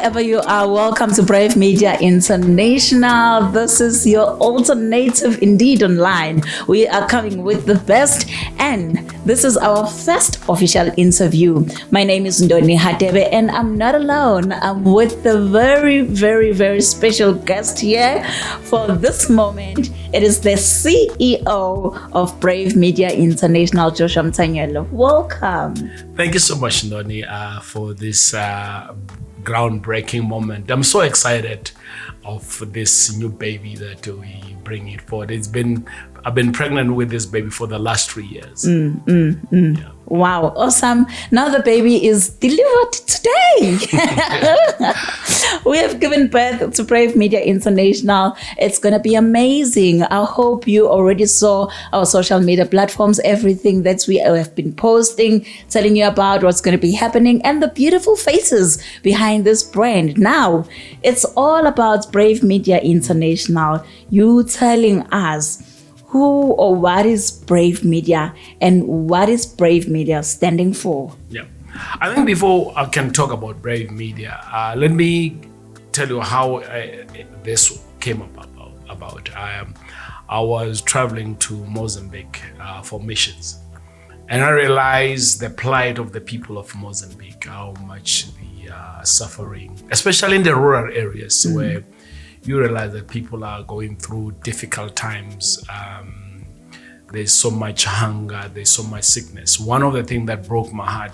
wherever you are, welcome to Brave Media International. This is your alternative indeed online. We are coming with the best, and this is our first official interview. My name is Ndoni Hadebe, and I'm not alone. I'm with the very, very, very special guest here for this moment. It is the CEO of Brave Media International, Joshua Mthanyelo. Welcome. Thank you so much, Ndoni, for this groundbreaking moment. I'm so excited of this new baby that we bring it forward. I've been pregnant with this baby for the last 3 years. Yeah. Wow, awesome. Now the baby is delivered today. We have given birth to Brave Media International. It's going to be amazing. I hope you already saw our social media platforms, everything that we have been posting, telling you about what's going to be happening and the beautiful faces behind this brand. Now, it's all about Brave Media International. You telling us who or what is Brave Media and what is Brave Media standing for? Yeah, I think before I can talk about Brave Media, let me tell you how this came about. I was traveling to Mozambique for missions, and I realized the plight of the people of Mozambique, how much they are suffering, especially in the rural areas where you realize that people are going through difficult times. There's so much hunger, there's so much sickness. One of the things that broke my heart,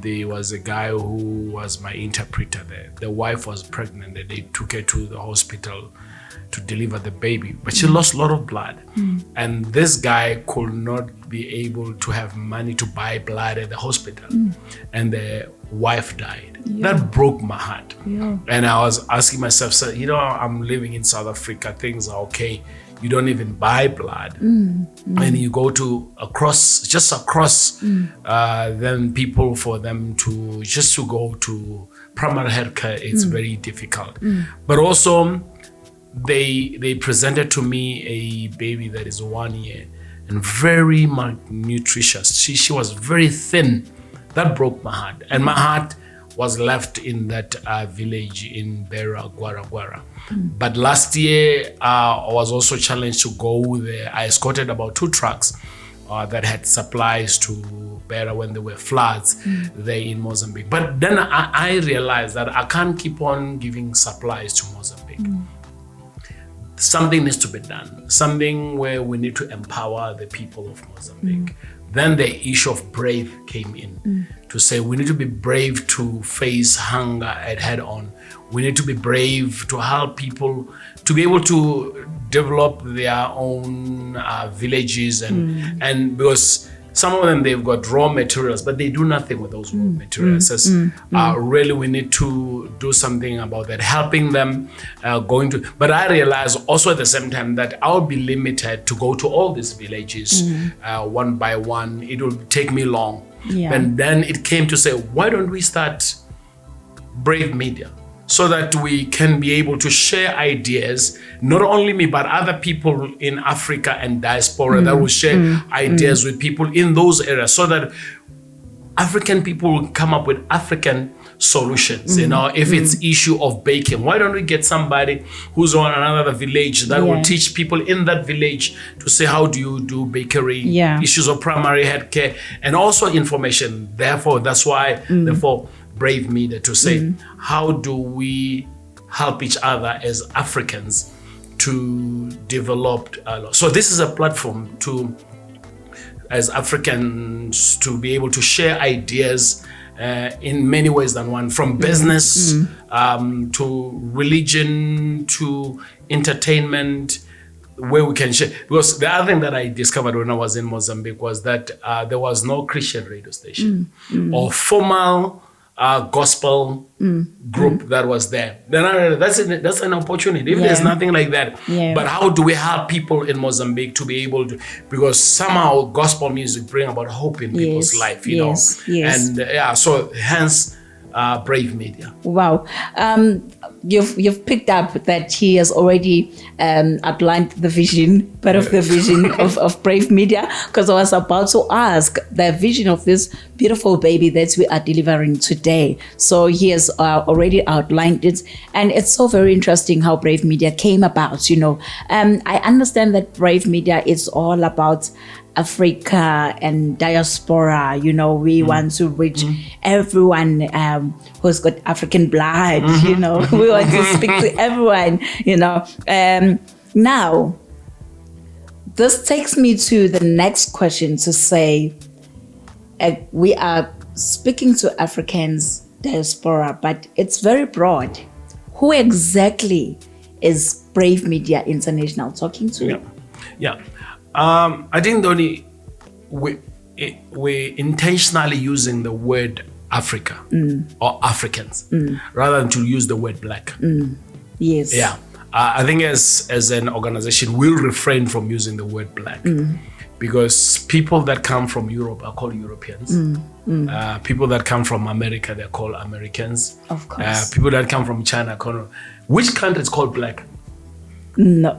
there was a guy who was my interpreter there. The wife was pregnant and they took her to the hospital to deliver the baby, but she lost a lot of blood. And this guy could not be able to have money to buy blood at the hospital. And the wife died. That broke my heart. And I was asking myself, so, I'm living in South Africa, things are okay. You don't even buy blood. And you go to just across, then people, for them to go to primary healthcare, it's very difficult. But also, they presented to me a baby that is 1 year and very malnutritious. She was very thin. That broke my heart. And my heart was left in that village in Beira, Gwara. But last year, I was also challenged to go there. I escorted about 2 trucks that had supplies to Beira when there were floods there in Mozambique. But then I realized that I can't keep on giving supplies to Mozambique. Something needs to be done. Something where we need to empower the people of Mozambique. Then the issue of brave came in to say we need to be brave to face hunger at head on. We need to be brave to help people to be able to develop their own villages and because some of them, they've got raw materials, but they do nothing with those raw materials. Really, we need to do something about that, helping them but I realize also at the same time that I'll be limited to go to all these villages one by one. It will take me long. And then it came to say, why don't we start Brave Media? So that we can be able to share ideas, not only me, but other people in Africa and diaspora that will share ideas with people in those areas so that African people will come up with African solutions. If it's issue of baking, why don't we get somebody who's on another village that will teach people in that village to say, how do you do bakery, issues of primary healthcare, and also information. Therefore, that's why, Brave Media to say, how do we help each other as Africans to develop? So this is a platform as Africans to be able to share ideas in many ways than one, from business to religion to entertainment, where we can share. Because the other thing that I discovered when I was in Mozambique was that there was no Christian radio station or formal gospel group that was there. Then I realized that's an opportunity. If there's nothing like that, but how do we help people in Mozambique to be able to? Because somehow gospel music bring about hope in people's life, and so hence Brave Media. Wow. You've picked up that he has already outlined the vision, part of the vision of Brave Media, because I was about to ask the vision of this beautiful baby that we are delivering today. So he has already outlined it, and it's so very interesting how Brave Media came about. I understand that Brave Media is all about Africa and diaspora. We want to reach everyone who's got African blood. We want to speak to everyone. Now, this takes me to the next question to say, we are speaking to Africans, diaspora, but it's very broad. Who exactly is Brave Media International talking to? Yeah. I think we're intentionally using the word Africa or Africans rather than to use the word black. Yes. Yeah. I think as an organization, we'll refrain from using the word black because people that come from Europe are called Europeans. People that come from America, they're called Americans. Of course. People that come from China, which country is called black? No,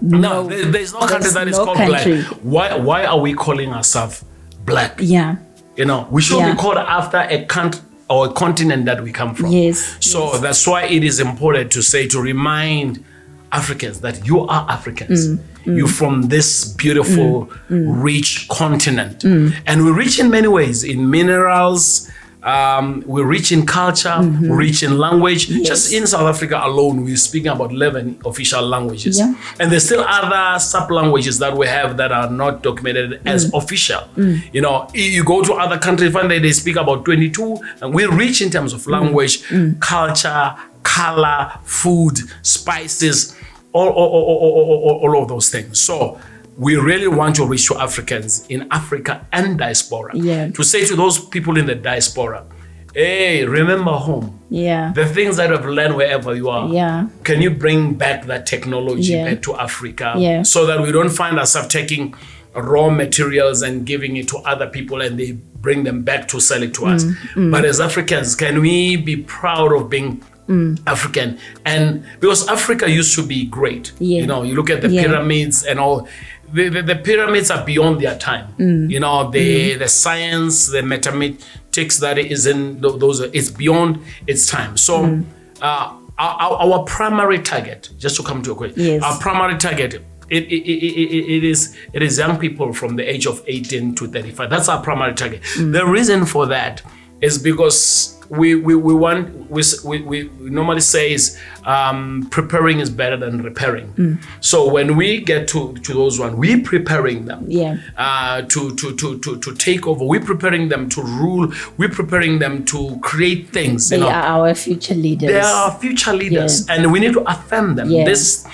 there's no country that is called country. black. Why are we calling ourselves black? Yeah. We should be called after a country or a continent that we come from. Yes. So that's why it is important to remind Africans that you are Africans. You're from this beautiful, rich continent. And we're rich in many ways, in minerals. We're rich in culture, we're rich in language. Yes. Just in South Africa alone, we're speaking about 11 official languages. Yeah. And there's still other sub-languages that we have that are not documented as official. You go to other countries, find that they speak about 22, and we're rich in terms of language, culture, color, food, spices, all of those things. So we really want to reach to Africans in Africa and diaspora. Yeah. To say to those people in the diaspora, hey, remember home. Yeah. The things that I've learned wherever you are. Yeah. Can you bring back that technology back to Africa so that we don't find ourselves taking raw materials and giving it to other people and they bring them back to sell it to us. But as Africans, can we be proud of being African? And because Africa used to be great. You look at the pyramids and all. The pyramids are beyond their time. The science, the mathematics that is in those, it's beyond its time. So our primary target, just to come to a question, our primary target, it is young people from the age of 18 to 35. That's our primary target. The reason for that is because we normally say is preparing is better than repairing. So when we get to those ones, we're preparing them to take over. We're preparing them to rule. We're preparing them to create things. They are our future leaders. They are our future leaders, and we need to affirm them. This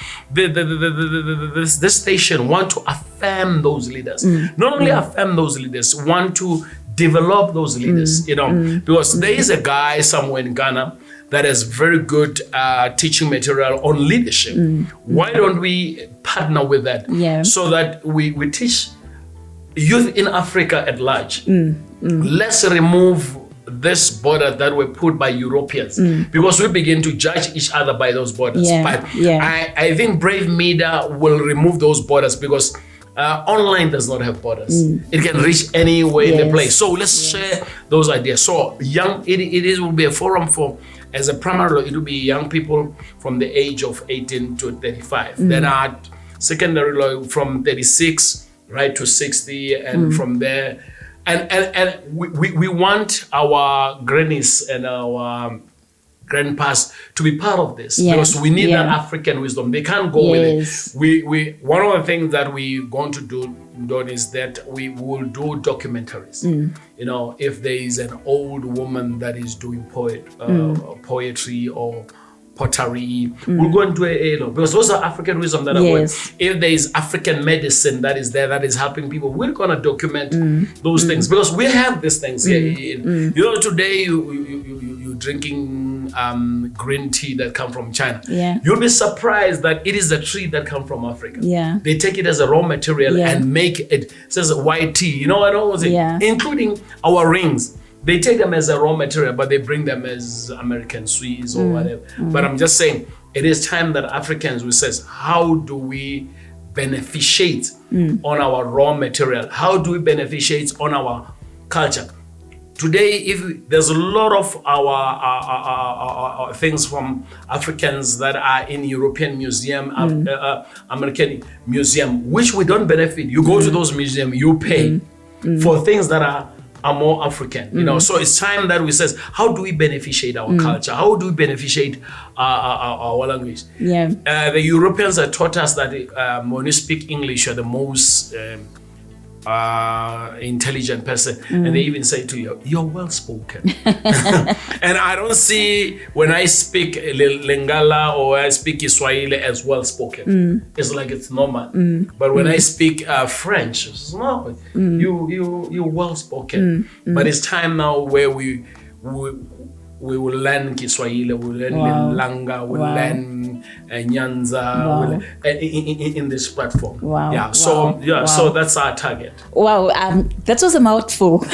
station want to affirm those leaders. Not only affirm those leaders, want to develop those leaders, because there is a guy somewhere in Ghana that has very good teaching material on leadership. Why don't we partner with that so that we teach youth in Africa at large? Let's remove this border that were put by Europeans because we begin to judge each other by those borders. But I think Brave Media will remove those borders because online does not have borders. It can reach anywhere in the place. So let's share those ideas. So it will be a forum for, as a primary, it will be young people from the age of 18 to 35. Then our secondary law from 36 right to 60, and from there, and we want our grannies and our grandpas to be part of this because we need that African wisdom. They can't go with it. We one of the things that we're going to do is that we will do documentaries. If there is an old woman that is doing poetry or pottery, we'll go into because those are African wisdom that are going. If there is African medicine that is there that is helping people, we're gonna document those things because we have these things here. Today you're drinking green tea that come from China. You'll be surprised that it is a tree that come from Africa. They take it as a raw material and make it says white tea. Including our rings. they take them as a raw material, but they bring them as American Swiss or whatever. But I'm just saying, it is time that Africans will say, how do we beneficiate on our raw material? How do we beneficiate on our culture? Today, if there's a lot of our things from Africans that are in European museum, American museum, which we don't benefit. You go to those museums, you pay for things that are more African, you know. So it's time that we says, how do we beneficiate our culture? How do we beneficiate our language? Yeah. The Europeans have taught us that when you speak English, you're the most intelligent person, and they even say to you, you're well spoken. And I don't see when I speak Lingala or I speak Kiswahili as well spoken. It's like it's normal. But when I speak French, it's no, you're well spoken. But it's time now where we will learn Kiswahili, we'll learn Langa, we'll learn Nyanza in this platform. Yeah. So so that's our target. Wow, that was a mouthful.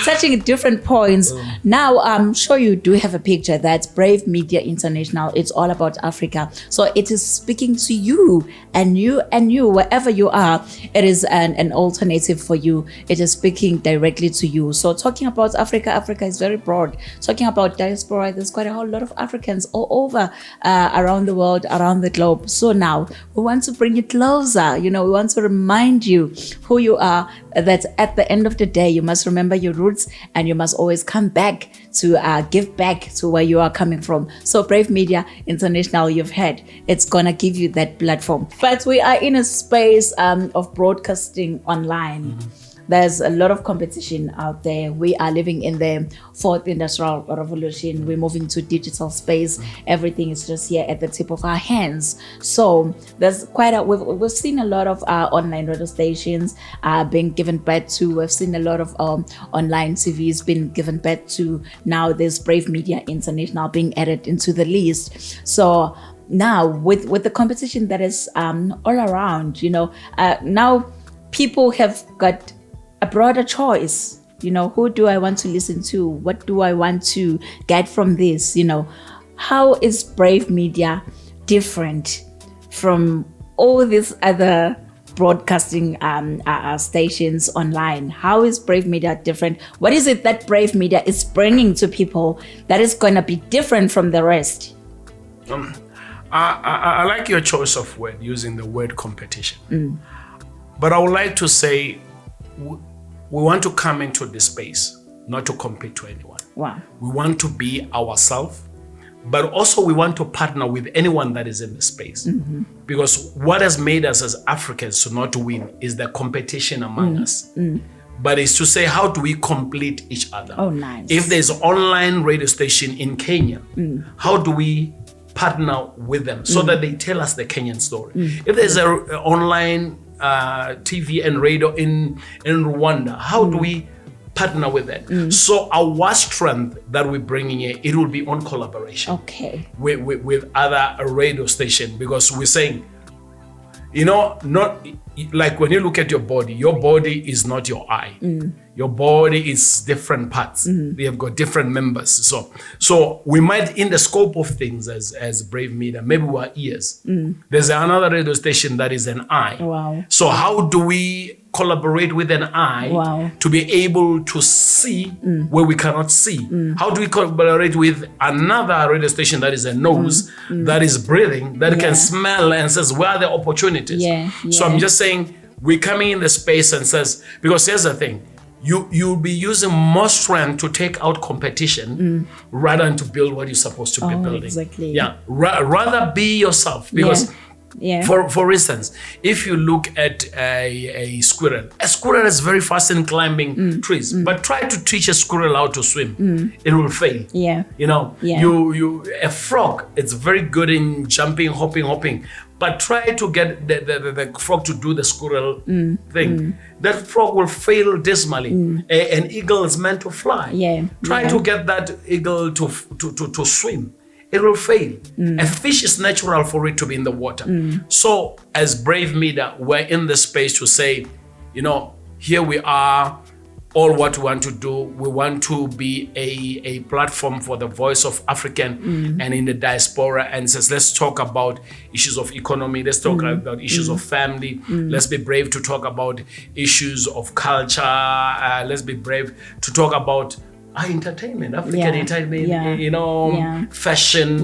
Touching different points. Now, I'm sure you do have a picture that's Brave Media International. It's all about Africa. So it is speaking to you and you, wherever you are. It is an alternative for you. It is speaking directly to you. So talking about Africa is very broad. Talking about diaspora, there's quite a whole lot of Africans all over around the world, around the globe. So now we want to bring you closer. You know, we want to remind you who you are, that at the end of the day, you must remember your roots and you must always come back to give back to where you are coming from. So Brave Media International, you've heard, it's gonna give you that platform. But we are in a space of broadcasting online. There's a lot of competition out there. We are living in the fourth industrial revolution. We're moving to digital space. Everything is just here at the tip of our hands. So there's we've seen a lot of online radio stations being given birth to. We've seen a lot of online TVs being given birth to. Now there's Brave Media International being added into the list. So now with the competition that is all around, you know, now people have got a broader choice. You know, who do I want to listen to? What do I want to get from this? You know, how is Brave Media different from all these other broadcasting stations online? How is Brave Media different? What is it that Brave Media is bringing to people that is going to be different from the rest? I like your choice of word, using the word competition. But I would like to say, we want to come into this space not to compete to anyone. Wow. We want to be ourselves, but also we want to partner with anyone that is in the space. Because what has made us as Africans to not win is the competition among us. But it's to say, how do we complete each other? Oh, nice. If there's an online radio station in Kenya, how do we partner with them so that they tell us the Kenyan story? If there's an online TV and radio in Rwanda, how do we partner with that? So our strength that we're bringing in, it will be on collaboration with other radio station, because we're saying, you know, not like when you look at your body is not your eye. Your body is different parts. They have got different members. So we might, in the scope of things as Brave Media, maybe we're ears. There's another radio station that is an eye. Wow. So how do we collaborate with an eye to be able to see where we cannot see? How do we collaborate with another radio station that is a nose, that is breathing, that can smell and says, where are the opportunities? So I'm just saying, we're coming in the space and says, because here's the thing, you'll be using more strength to take out competition rather than to build what you're supposed to be building. Exactly. Yeah, rather be yourself, because for instance, if you look at a squirrel is very fast in climbing trees, but try to teach a squirrel how to swim, it will fail. You know, a frog, it's very good in jumping, hopping, but try to get the frog to do the squirrel thing. That frog will fail dismally. An eagle is meant to fly. Try to get that eagle to swim. It will fail. A fish is natural for it to be in the water. So as Brave Media, we're in the space to say, you know, here we are, all what we want to do, we want to be a platform for the voice of African and in the diaspora, and says, let's talk about issues of economy, let's talk about issues of family, let's be brave to talk about issues of culture, let's be brave to talk about entertainment, African entertainment, fashion,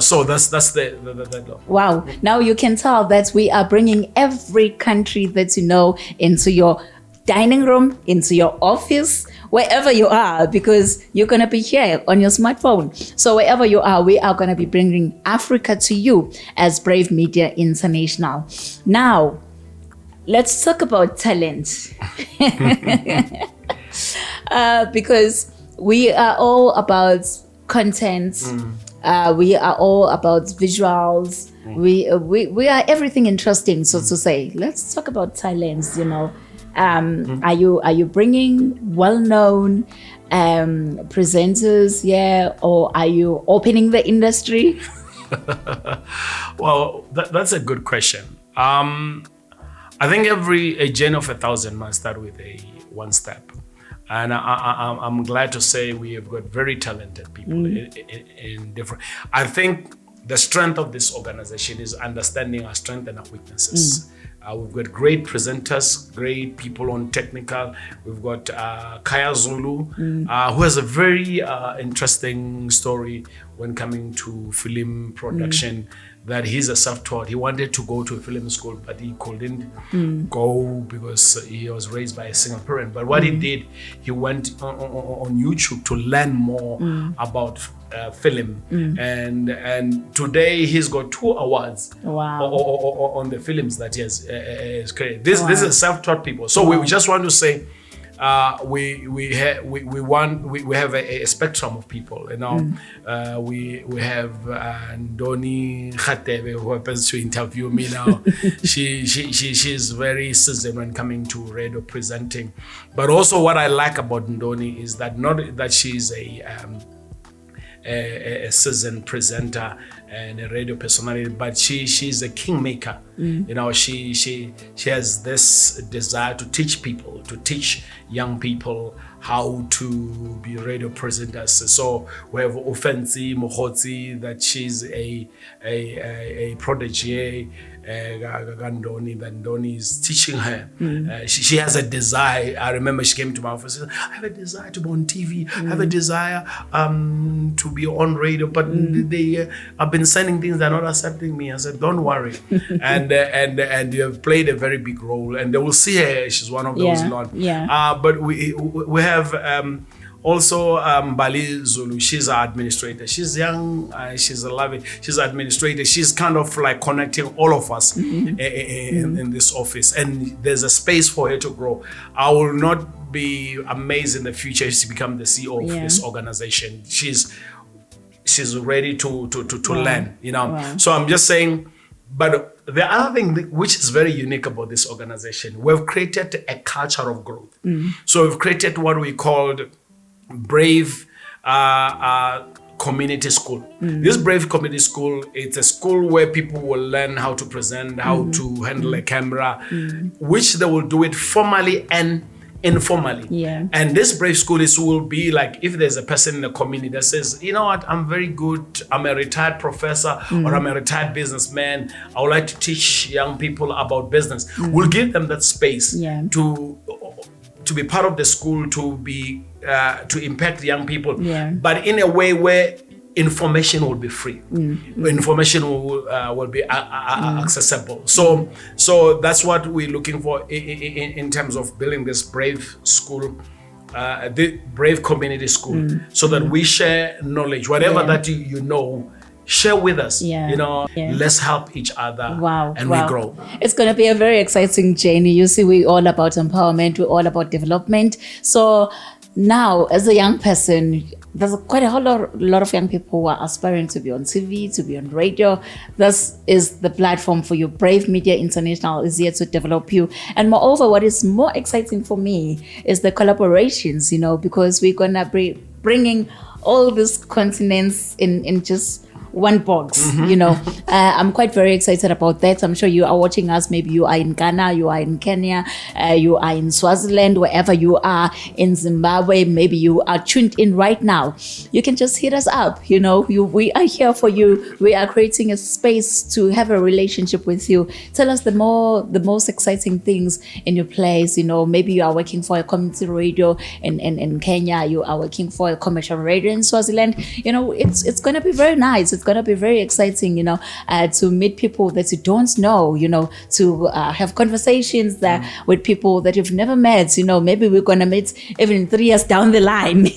so that's the wow. Now you can tell that we are bringing every country that you know into your dining room, into your office, wherever you are, because you're going to be here on your smartphone. So wherever you are, we are going to be bringing Africa to you as Brave Media International. Now, let's talk about talent. Because we are all about content. We are all about visuals. We are everything interesting, so to say. Let's talk about talents, Are you bringing well-known presenters, or are you opening the industry? Well, that's a good question. I think a journey of 1,000 must start with a one step. And I'm glad to say we have got very talented people in different. I think the strength of this organization is understanding our strengths and our weaknesses. We've got great presenters, great people on technical. We've got Kaya Zulu, who has a very interesting story when coming to film production. That he's a self-taught. He wanted to go to a film school, but he couldn't go because he was raised by a single parent. But what he did, he went on YouTube to learn more about film, and today he's got 2 awards on the films that he has created. This is self-taught people. So we just want to say, we have a spectrum of people. We have Ndoni Khatebe, who happens to interview me now. She's very seasoned when coming to radio presenting. But also what I like about Ndoni is that not that she's a seasoned presenter and a radio personality, but she's a kingmaker. She has this desire to teach people, to teach young people how to be radio presenters. So we have Ofensi Mohotsi, that she's a protege. Ndoni is teaching her. She has a desire. I remember she came to my office and said, I have a desire to be on TV. I have a desire to be on radio, but they have been sending things that are not accepting me. I said, don't worry. and you have played a very big role, and they will see her. She's one of those lot. But we have also Bali Zulu. She's our administrator. She's young. She's a lovely. She's an administrator. She's kind of like connecting all of us in this office. And there's a space for her to grow. I will not be amazed in the future if she become the CEO of this organization. She's ready to learn. So I'm just saying. But the other thing which is very unique about this organization, we've created a culture of growth. So we've created what we called Brave Community School. This Brave Community School, it's a school where people will learn how to present, how to handle a camera, which they will do it formally and informally. And this Brave School will be like, if there's a person in the community that says, you know what, I'm very good, I'm a retired professor or I'm a retired businessman, I would like to teach young people about business. We'll give them that space to be part of the school, to be to impact young people, but in a way where information will be free. Information will be accessible. So that's what we're looking for in terms of building this Brave school, the Brave Community School, so that we share knowledge, whatever that you know. Share with us, let's help each other and we grow. It's going to be a very exciting journey. You see, we're all about empowerment, we're all about development. So now, as a young person, there's quite a whole lot of young people who are aspiring to be on TV, to be on radio. This is the platform for you. Brave Media International is here to develop you. And moreover, what is more exciting for me is the collaborations, because we're going to be bringing all these continents in just one box, you know. I'm quite very excited about that. I'm sure you are watching us. Maybe you are in Ghana, you are in Kenya, you are in Swaziland, wherever you are, in Zimbabwe. Maybe you are tuned in right now. You can just hit us up. You know, we are here for you. We are creating a space to have a relationship with you. Tell us the most exciting things in your place. You know, maybe you are working for a community radio in Kenya. You are working for a commercial radio in Swaziland. You know, it's going to be very nice. It's going to be very exciting, you know, to meet people that you don't know, you know, to have conversations that with people that you've never met. You know, maybe we're going to meet even 3 years down the line,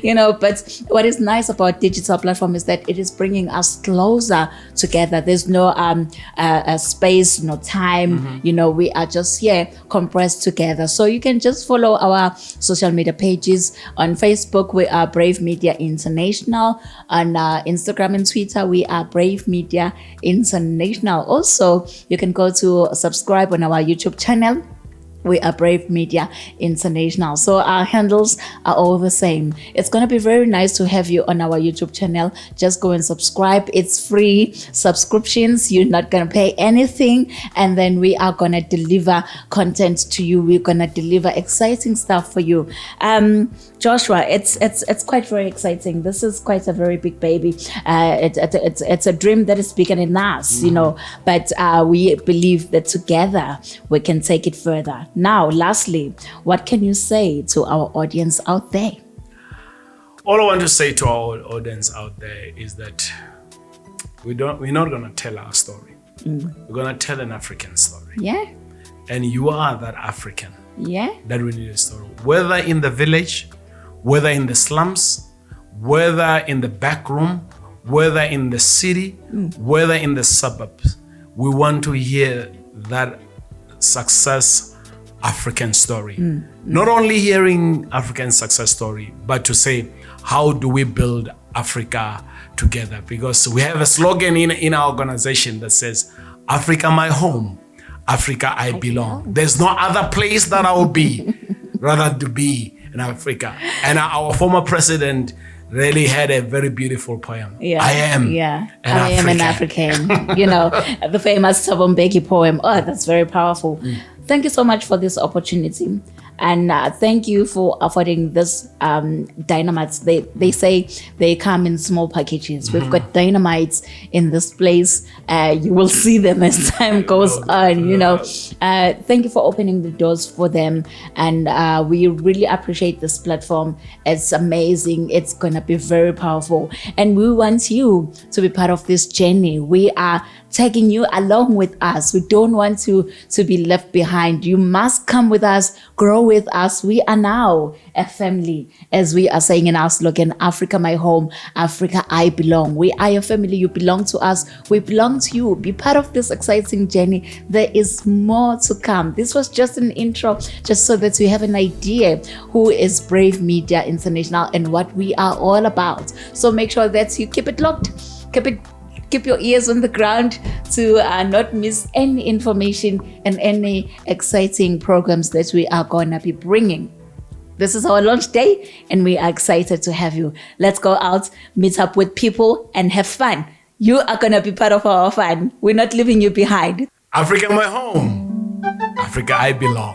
you know. But what is nice about digital platform is that it is bringing us closer together. There's no space, no time, you know, we are just here compressed together. So you can just follow our social media pages. On Facebook, we are Brave Media International. On Instagram and Twitter, we are Brave Media International. Also, you can go to subscribe on our YouTube channel. We are Brave Media International. So our handles are all the same. It's going to be very nice to have you on our YouTube channel. Just go and subscribe. It's free subscriptions. You're not going to pay anything. And then we are going to deliver content to you. We're going to deliver exciting stuff for you. Joshua, it's quite very exciting. This is quite a very big baby. It's a dream that is bigger than us, you know, but we believe that together we can take it further. Now, lastly, what can you say to our audience out there? All I want to say to our audience out there is that we're not going to tell our story. We're going to tell an African story. Yeah. And you are that African. Yeah. That we need a story. Whether in the village, whether in the slums, whether in the back room, whether in the city, whether in the suburbs, we want to hear that success African story. Not only hearing African success story, but to say, how do we build Africa together? Because we have a slogan in our organization that says, Africa my home, Africa I belong. There's no other place that I will be rather to be in Africa. And our former president really had a very beautiful poem. Yeah. I am an African. You know, the famous Thabo Mbeki poem. Oh, that's very powerful. Thank you so much for this opportunity. And thank you for affording this dynamites. They say they come in small packages. We've got dynamites in this place. You will see them as time goes on, you know. Thank you for opening the doors for them. And we really appreciate this platform. It's amazing. It's going to be very powerful. And we want you to be part of this journey. We are taking you along with us. We don't want to be left behind. You must come with us, grow with us. We are now a family, as we are saying in our slogan, Africa my home, Africa I belong. We are your family. You belong to us. We belong to you. Be part of this exciting journey. There is more to come. This was just an intro, just so that you have an idea who is Brave Media International and what we are all about. So make sure that you keep it locked. Keep your ears on the ground to not miss any information and any exciting programs that we are going to be bringing. This is our launch day and we are excited to have you. Let's go out, meet up with people and have fun. You are going to be part of our fun. We're not leaving you behind. Africa my home, Africa I belong.